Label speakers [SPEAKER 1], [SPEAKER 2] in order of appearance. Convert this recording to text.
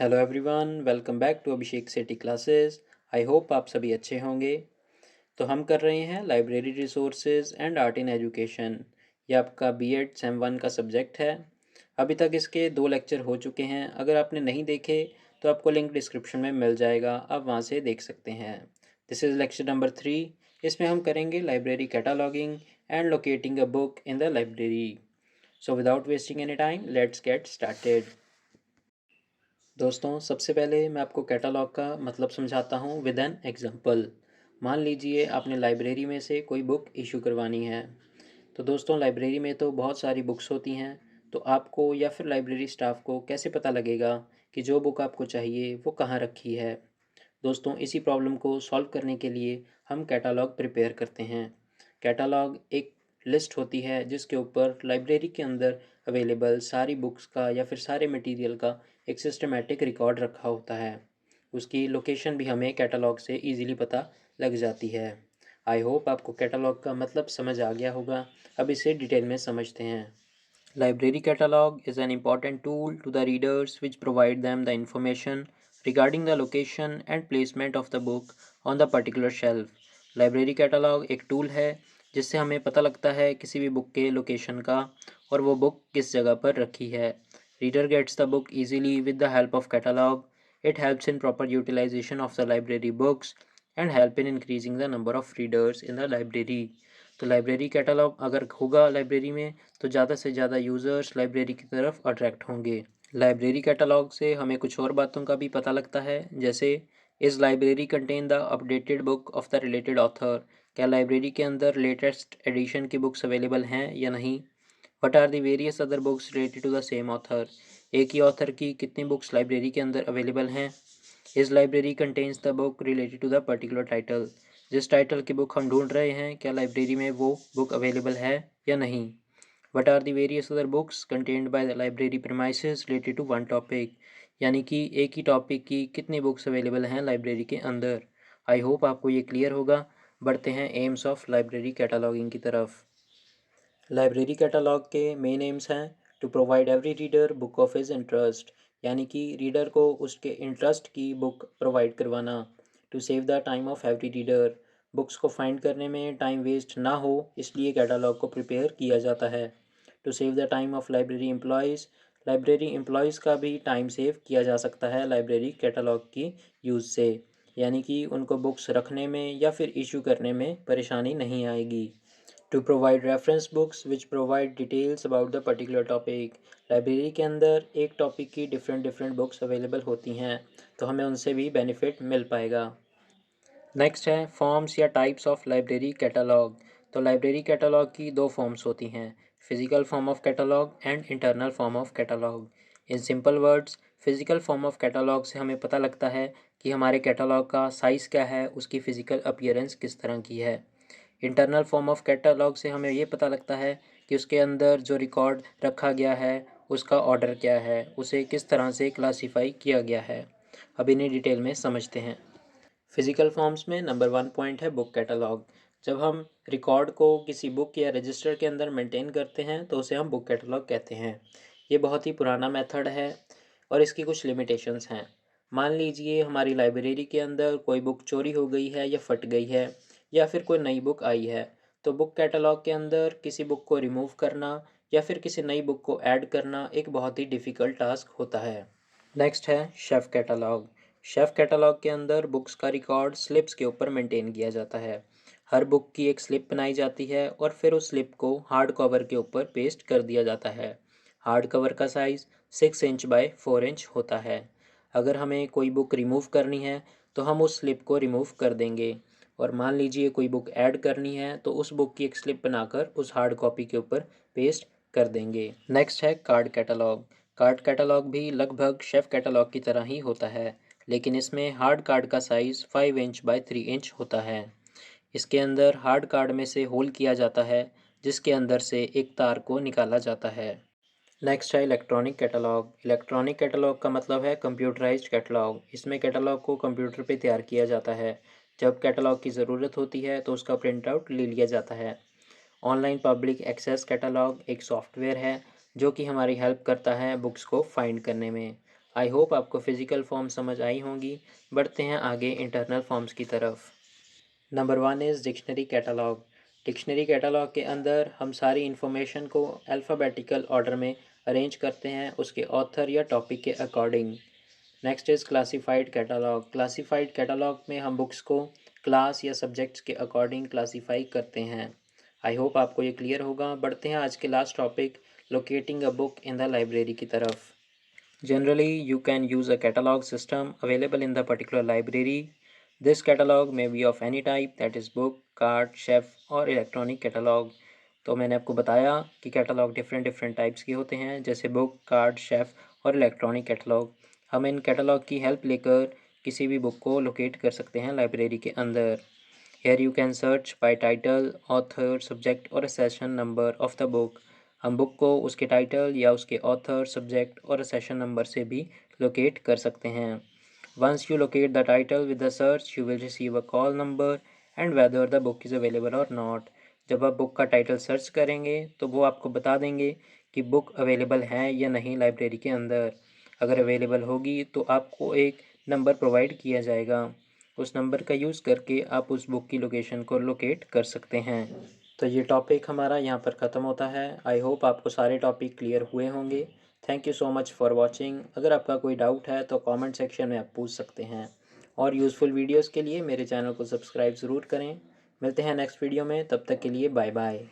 [SPEAKER 1] Hello everyone, welcome back to Abhishek Sethi classes. I hope आप सभी अच्छे होंगे। तो हम कर रहे हैं library resources and art in education. ये आपका बीएड सेम 1 का सब्जेक्ट है। अभी तक इसके 2 लेक्चर हो चुके हैं। अगर आपने नहीं देखे तो आपको लिंक डिस्क्रिप्शन में मिल जाएगा, आप वहाँ से देख सकते हैं। This is lecture number 3। इसमें हम करेंगे library cataloguing and locating a book in the library. So without wasting any time, let's get started. दोस्तों, सबसे पहले मैं आपको कैटलॉग का मतलब समझाता हूँ विद एन एग्जांपल। मान लीजिए आपने लाइब्रेरी में से कोई बुक इशू करवानी है। तो दोस्तों, लाइब्रेरी में तो बहुत सारी बुक्स होती हैं। तो आपको या फिर लाइब्रेरी स्टाफ को कैसे पता लगेगा कि जो बुक आपको चाहिए वो कहाँ रखी है। दोस्तों, इसी प्रॉब्लम को सॉल्व करने के लिए हम कैटलॉग प्रिपेयर करते हैं। कैटलॉग एक लिस्ट होती है जिसके ऊपर लाइब्रेरी के अंदर अवेलेबल सारी बुक्स का या फिर सारे मटेरियल का एक सिस्टमेटिक रिकॉर्ड रखा होता है। उसकी लोकेशन भी हमें कैटलॉग से इजीली पता लग जाती है। आई होप आपको कैटलॉग का मतलब समझ आ गया होगा। अब इसे डिटेल में समझते हैं। Library catalog is an important tool to the readers which provide them the information regarding the location and placement of the book on the particular shelf. Library catalog एक टूल है जिससे हमें पता लगता है किसी भी बुक के लोकेशन का और वो बुक किस जगह पर रखी है। Reader gets the book easily with the help of catalog. It helps in proper utilization of the library books and help in increasing the number of readers in the library. तो library catalogue अगर होगा library में तो ज़्यादा से ज़्यादा users library की तरफ अट्रैक्ट होंगे। लाइब्रेरी कैटलॉग से हमें कुछ और बातों का भी पता लगता है, जैसे इस library contain the updated book of the related author. क्या लाइब्रेरी के अंदर लेटेस्ट एडिशन की बुक्स अवेलेबल हैं या नहीं। What are the various other books related to the same author. एक ही ऑथर की कितनी बुक्स लाइब्रेरी के अंदर अवेलेबल हैं। इस library contains the book related to the particular title. जिस टाइटल की बुक हम ढूंढ रहे हैं, क्या लाइब्रेरी में वो बुक अवेलेबल है या नहीं। What are the various other books contained by the library premises related to one topic. यानी कि एक ही टॉपिक की कितनी बुक्स अवेलेबल हैं लाइब्रेरी के अंदर। आई होप आपको ये क्लियर होगा। बढ़ते हैं एम्स ऑफ लाइब्रेरी कैटालॉगिंग की तरफ। लाइब्रेरी कैटालॉग के मेन एम्स हैं to provide every reader book of his interest. यानी कि रीडर को उसके इंटरेस्ट की बुक प्रोवाइड करवाना। To save the time of every reader. Books को फाइंड करने में टाइम वेस्ट ना हो, इसलिए कैटालॉग को प्रिपेयर किया जाता है। To save the time of library employees. Library employees का भी टाइम सेव किया जा सकता है लाइब्रेरी कैटालॉग की यूज़ से। यानी कि उनको बुक्स रखने में या फिर इशू करने में परेशानी नहीं आएगी। To provide reference books which provide details about the particular topic. Library के अंदर एक टॉपिक की डिफरेंट बुक्स अवेलेबल होती हैं, तो हमें उनसे भी बेनिफिट मिल पाएगा। नेक्स्ट है फॉर्म्स या टाइप्स ऑफ लाइब्रेरी कैटालॉग। तो लाइब्रेरी कैटालॉग की 2 फॉर्म्स होती हैं, physical form of catalogue and internal form of catalogue. In simple words, physical form of catalogue से हमें पता लगता है कि हमारे कैटालॉग का साइज़ क्या है, उसकी फ़िज़िकल अपीयरेंस किस तरह की है। इंटरनल फॉर्म ऑफ कैटालॉग से हमें ये पता लगता है कि उसके अंदर जो रिकॉर्ड रखा गया है उसका ऑर्डर क्या है, उसे किस तरह से क्लासीफाई किया गया है। अब इन्हें डिटेल में समझते हैं। फिजिकल फॉर्म्स में नंबर 1 पॉइंट है बुक कैटलॉग। जब हम रिकॉर्ड को किसी बुक या रजिस्टर के अंदर मेंटेन करते हैं तो उसे हम बुक कैटलॉग कहते हैं। ये बहुत ही पुराना मेथड है और इसकी कुछ लिमिटेशंस हैं। मान लीजिए हमारी लाइब्रेरी के अंदर कोई बुक चोरी हो गई है या फट गई है या फिर कोई नई बुक आई है, तो बुक कैटलॉग के अंदर किसी बुक को रिमूव करना या फिर किसी नई बुक को ऐड करना एक बहुत ही डिफ़िकल्ट टास्क होता है। नेक्स्ट है शेफ़ कैटलॉग। शेफ़ कैटलॉग के अंदर बुक्स का रिकॉर्ड स्लिप्स के ऊपर मेंटेन किया जाता है। हर बुक की एक स्लिप बनाई जाती है और फिर उस स्लिप को हार्ड कवर के ऊपर पेस्ट कर दिया जाता है। हार्ड कवर का साइज़ 6 इंच बाय 4 इंच होता है। अगर हमें कोई बुक रिमूव करनी है तो हम उस स्लिप को रिमूव कर देंगे, और मान लीजिए कोई बुक ऐड करनी है तो उस बुक की एक स्लिप बनाकर उस हार्ड कॉपी के ऊपर पेस्ट कर देंगे। नेक्स्ट है कार्ड कैटलॉग। कार्ड कैटलॉग भी लगभग शेफ़ कैटलॉग की तरह ही होता है, लेकिन इसमें हार्ड कार्ड का साइज़ 5 इंच बाय 3 इंच होता है। इसके अंदर हार्ड कार्ड में से होल किया जाता है जिसके अंदर से एक तार को निकाला जाता है। नेक्स्ट है इलेक्ट्रॉनिक कैटलॉग। इलेक्ट्रॉनिक कैटलॉग का मतलब है कंप्यूटराइज्ड कैटलॉग। इसमें कैटलॉग को कंप्यूटर पे तैयार किया जाता है। जब कैटलॉग की ज़रूरत होती है तो उसका प्रिंट आउट ले लिया जाता है। ऑनलाइन पब्लिक एक्सेस कैटलॉग एक सॉफ्टवेयर है जो कि हमारी हेल्प करता है बुक्स को फाइंड करने में। आई होप आपको फ़िज़िकल फॉर्म समझ आई होंगी। बढ़ते हैं आगे इंटरनल फॉर्म्स की तरफ। Number 1 is dictionary catalogue. Dictionary catalogue के अंदर हम सारी इन्फॉर्मेशन को अल्फ़ाबेटिकल ऑर्डर में अरेंज करते हैं उसके ऑथर या टॉपिक के according. Next is classified catalogue. Classified catalogue में हम बुक्स को क्लास या सब्जेक्ट्स के अकॉर्डिंग क्लासीफाई करते हैं। आई होप आपको ये क्लियर होगा। बढ़ते हैं आज के last topic locating a book in the library की तरफ। Generally, you can use a catalog system available in the particular library. This catalog may be of any type, that is book, card, shelf और electronic catalog. तो मैंने आपको बताया कि catalogue different types के होते हैं, जैसे बुक, कार्ड, शेफ और इलेक्ट्रॉनिक कैटलॉग। हम इन कैटलॉग की हेल्प लेकर किसी भी बुक को लोकेट कर सकते हैं लाइब्रेरी के अंदर। Here you can search by title, author, subject और session number of the book. हम बुक को उसके टाइटल या उसके ऑथर, सब्जेक्ट और सेशन नंबर से भी लोकेट कर सकते हैं। Once you locate the title with the search you will receive a call number and whether the book is available और नॉट। जब आप बुक का टाइटल सर्च करेंगे तो वो आपको बता देंगे कि बुक अवेलेबल है या नहीं लाइब्रेरी के अंदर। अगर अवेलेबल होगी तो आपको एक नंबर प्रोवाइड किया जाएगा। उस नंबर का यूज़ करके आप उस बुक की लोकेशन को लोकेट कर सकते हैं। तो ये टॉपिक हमारा यहाँ पर ख़त्म होता है। आई होप आपको सारे टॉपिक क्लियर हुए होंगे। Thank you so much for watching. अगर आपका कोई डाउट है तो कमेंट सेक्शन में आप पूछ सकते हैं। और यूज़फुल वीडियोस के लिए मेरे चैनल को सब्सक्राइब ज़रूर करें। मिलते हैं नेक्स्ट वीडियो में, तब तक के लिए बाय बाय।